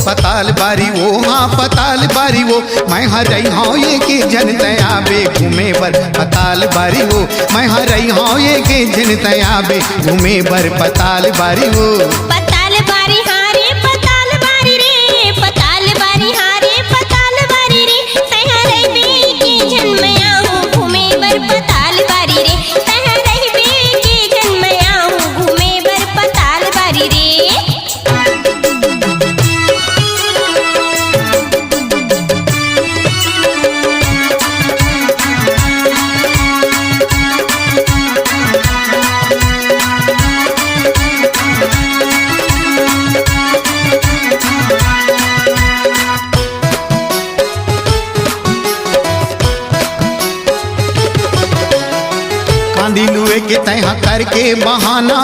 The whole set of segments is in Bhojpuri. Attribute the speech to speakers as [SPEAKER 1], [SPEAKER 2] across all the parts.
[SPEAKER 1] पताल बारी वो हाँ पताल बारी वो मैं हर रही हूँ ये के जन तयाबे घूमे बर पताल बारी वो मैं हर रही हूँ ये के जन तयाबे घूमे बर पताल बारी वो
[SPEAKER 2] पताल बारी हारे पताल बारी रे पताल बारी हारे पताल बारी रे तहरे बे के जन मैं आऊँ घूमे बर पताल बारी रे तहरे बे के जन मैं आऊँ घूमे बर पताल बारी रे।
[SPEAKER 1] दिलुए के तैहा करके बहाना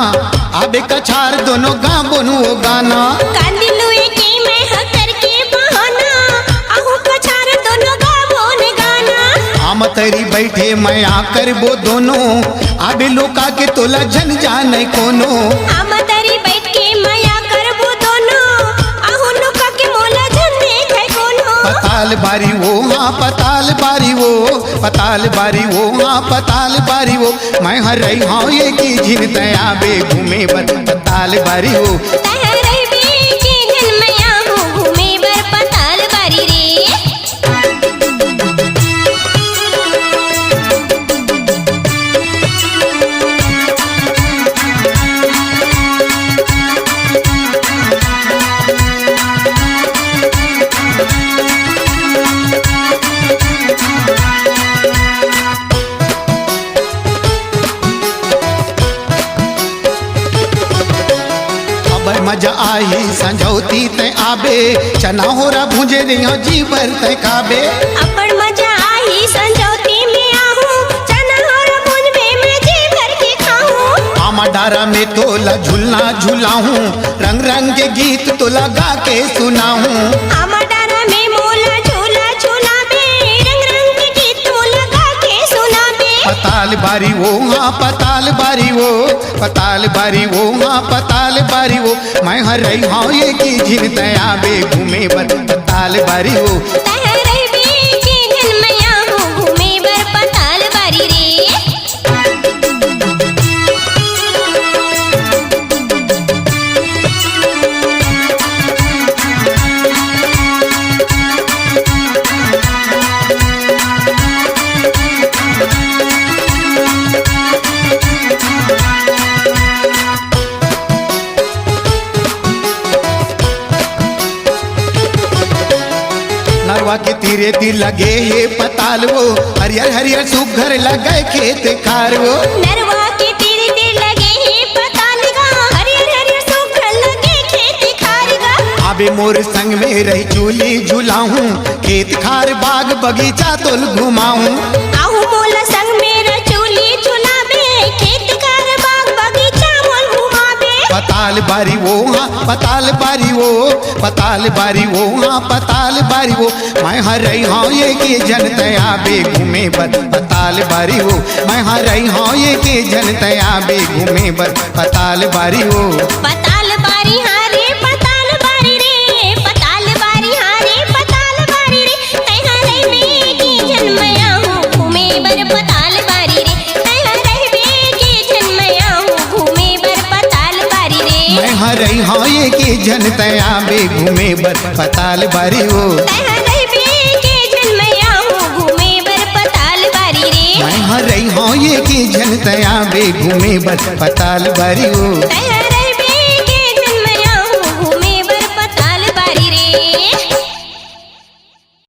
[SPEAKER 1] आबे कछार दोनों गा बोनु वो गाना
[SPEAKER 2] कांदिलुए के मैं हकर के बहाना आहू कछार दोनों गावों ने गाना
[SPEAKER 1] आम तरी बैठे मैं आकर वो दोनों आबे लोका के तोला जन जाने कोनो
[SPEAKER 2] हम तरी बैठ के माया करबो दोनों आहू लोका के मोला जन देखे कोनो
[SPEAKER 1] पताल बारी वो हाँ पताल बारी वो पताल बारी वो हाँ पताल बारी वो मैं हर रही हूँ ये की झिन तयाबे घूमे बर पताल बारी वो
[SPEAKER 2] तहरे बे के जन मैं आऊँ घूमे बर पताल बारी रे।
[SPEAKER 1] मजा आई संजौती ते आबे चना होरा भुंजे रही जी भर ते खाबे
[SPEAKER 2] अपन मजा आई संजौती में आहूँ चना और भुज में मैं जी भर के खाऊं
[SPEAKER 1] आमा डारा में तोला झूलना झूलाऊं रंग रंग के गीत तोला गा के सुनाऊं
[SPEAKER 2] आमा डारा में मोला झूला झूला बे रंग रंग के गीत मोला गा के सुना बे
[SPEAKER 1] पताल बारी वो हाँ पताल बारी वो पताल बारी वो हाँ पताल बारी वो मैं हर रही हूँ ये की झिन तयाबे घूमे बर पताल बारी वो
[SPEAKER 2] तहरे बे के जन मैं आऊँ घूमे बर पताल बारी रे।
[SPEAKER 1] नरवा के तीरे ती लगे ये पताल वो हरियर हरियर सुघर लगे खेत खार वो
[SPEAKER 2] नरवा के तीर तीर लगे ही पताल गा हरियर हरियर सुखर लगे खेत खार गा
[SPEAKER 1] आबे मोर संग में रही झूली झूलाऊं खेत खार बाग बगीचा तोल घुमाऊं
[SPEAKER 2] आहू मोला संग मेरा चूली झुलाबे खेत खार बाग बगीचा मोल घुमाबे
[SPEAKER 1] पताल बारी वो हाँ पताल बारी वो पताल बारी वो हाँ पताल बारी वो मैं हर रही हूँ ये के जन तयाबे घूमे बर पताल बारी वो मैं हर रही हूँ ये के जन तयाबे घूमे बर पताल बारी वो
[SPEAKER 2] पताल बारी हारे पताल बारी रे पताल बारी हारे पताल बारी रे तहरे बे के जन मैं आऊँ घूमे बर पताल बारी रे तहरे बे के जन मैं आऊँ घूमे बर पताल बारी रे
[SPEAKER 1] मैं हर रही हूँ ये के जन तयाबे घूमे बर पताल बारी वो
[SPEAKER 2] तहरे बे के जन मैं आऊँ घूमे बर पताल बारी रे
[SPEAKER 1] मैं हर रही हूँ ये के जन तयाबे घूमे बर पताल बारी वो
[SPEAKER 2] तहरे